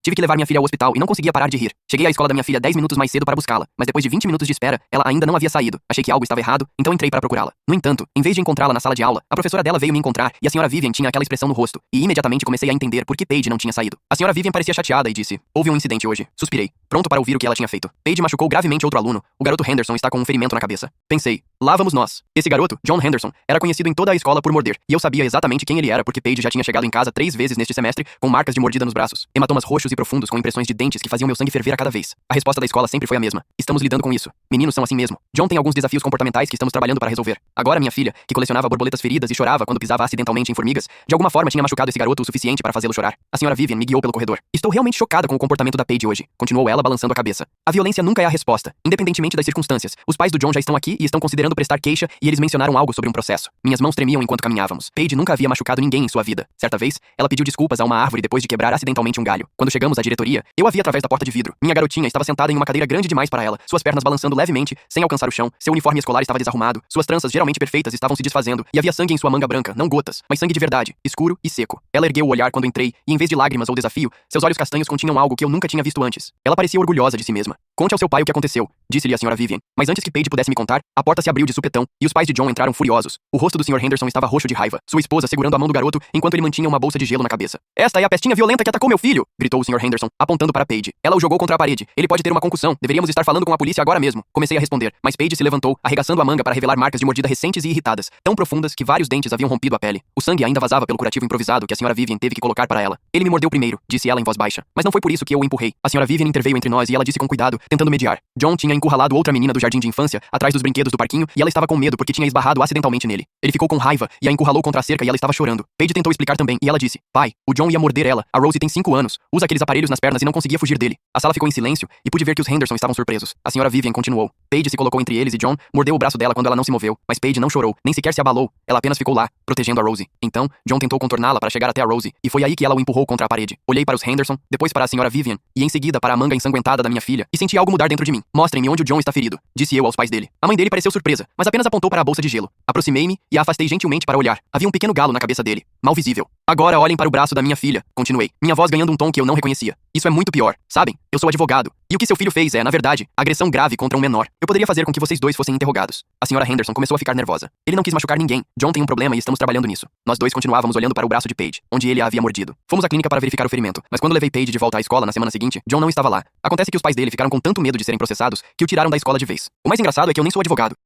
Tive que levar minha filha ao hospital e não conseguia parar de rir. Cheguei à escola da minha filha 10 minutos mais cedo para buscá-la, mas depois de 20 minutos de espera, ela ainda não havia saído. Achei que algo estava errado, então entrei para procurá-la. No entanto, em vez de encontrá-la na sala de aula, a professora dela veio me encontrar e a senhora Vivian tinha aquela expressão no rosto, e imediatamente comecei a entender por que Paige não tinha saído. A senhora Vivian parecia chateada e disse: "Houve um incidente hoje." Suspirei, pronto para ouvir o que ela tinha feito. Paige machucou gravemente outro aluno. O garoto Henderson está com um ferimento na cabeça. Pensei, lá vamos nós. Esse garoto, John Henderson, era conhecido em toda a escola por morder, e eu sabia exatamente quem ele era porque Paige já tinha chegado em casa 3 vezes neste semestre com marcas de mordida nos braços, hematomas roxos e profundos com impressões de dentes que faziam meu sangue ferver a cada vez. A resposta da escola sempre foi a mesma: estamos lidando com isso. Meninos são assim mesmo. John tem alguns desafios comportamentais que estamos trabalhando para resolver. Agora minha filha, que colecionava borboletas feridas e chorava quando pisava acidentalmente em formigas, de alguma forma tinha machucado esse garoto o suficiente para fazê-lo chorar. A senhora Vivian me guiou pelo corredor. Estou realmente chocada com o comportamento da Paige hoje, continuou ela balançando a cabeça. A violência nunca é a resposta, independentemente das circunstâncias. Os pais do John já estão aqui e estão considerando prestar queixa e eles mencionaram algo sobre um processo. Minhas mãos tremiam enquanto caminhávamos. Paige nunca havia machucado ninguém em sua vida. Certa vez, ela pediu desculpas a uma árvore depois de quebrar acidentalmente um galho. Quando chegamos à diretoria, eu a vi através da porta de vidro. Minha garotinha estava sentada em uma cadeira grande demais para ela, suas pernas balançando levemente, sem alcançar o chão. Seu uniforme escolar estava desarrumado, suas tranças geralmente perfeitas estavam se desfazendo, e havia sangue em sua manga branca, não gotas, mas sangue de verdade, escuro e seco. Ela ergueu o olhar quando entrei, e em vez de lágrimas ou desafio, seus olhos castanhos continham algo que eu nunca tinha visto antes. Ela parecia orgulhosa de si mesma. Conte ao seu pai o que aconteceu, disse-lhe a senhora Vivian. Mas antes que Paige pudesse me contar, a porta se abriu de supetão, e os pais de John entraram furiosos. O rosto do Sr. Henderson estava roxo de raiva, sua esposa segurando a mão do garoto enquanto ele mantinha uma bolsa de gelo na cabeça. "Esta é a pestinha violenta que atacou meu filho!" gritou o Sr. Henderson, apontando para Paige. "Ela o jogou contra a parede. Ele pode ter uma concussão. Deveríamos estar falando com a polícia agora mesmo." Comecei a responder, mas Paige se levantou, arregaçando a manga para revelar marcas de mordida recentes e irritadas, tão profundas que vários dentes haviam rompido a pele. O sangue ainda vazava pelo curativo improvisado que a senhora Vivian teve que colocar para ela. "Ele me mordeu primeiro", disse ela em voz baixa. "Mas não foi por isso que eu o empurrei." A senhora Vivian interveio entre nós e ela disse com cuidado, tentando mediar. John tinha encurralado outra menina do jardim de infância atrás dos brinquedos do parquinho e ela estava com medo porque tinha esbarrado acidentalmente nele. Ele ficou com raiva e a encurralou contra a cerca e ela estava chorando. Paige tentou explicar também e ela disse: "Pai, o John ia morder ela. A Rosie tem 5 anos. Usa aqueles aparelhos nas pernas e não conseguia fugir dele." A sala ficou em silêncio e pude ver que os Henderson estavam surpresos. A senhora Vivian continuou. Paige se colocou entre eles e John mordeu o braço dela quando ela não se moveu, mas Paige não chorou, nem sequer se abalou. Ela apenas ficou lá, protegendo a Rosie. Então, John tentou contorná-la para chegar até a Rosie, e foi aí que ela o empurrou contra a parede. Olhei para os Henderson, depois para a senhora Vivian, e em seguida para a manga ensanguentada da minha filha, e senti algo mudar dentro de mim. "Mostrem-me onde o John está ferido", disse eu aos pais dele. A mãe dele pareceu surpresa, mas apenas apontou para a bolsa de gelo. Aproximei-me e a afastei gentilmente para olhar. Havia um pequeno galo na cabeça dele, mal visível. "Agora olhem para o braço da minha filha", continuei, minha voz ganhando um tom que eu não reconhecia. "Isso é muito pior, sabem? Eu sou advogado. E o que seu filho fez é, na verdade, agressão grave contra um menor. Eu poderia fazer com que vocês dois fossem interrogados." A senhora Henderson começou a ficar nervosa. "Ele não quis machucar ninguém. John tem um problema e estamos trabalhando nisso." Nós dois continuávamos olhando para o braço de Paige, onde ele a havia mordido. Fomos à clínica para verificar o ferimento, mas quando levei Paige de volta à escola na semana seguinte, John não estava lá. Acontece que os pais dele ficaram com tanto medo de serem processados que o tiraram da escola de vez. O mais engraçado é que eu nem sou advogado.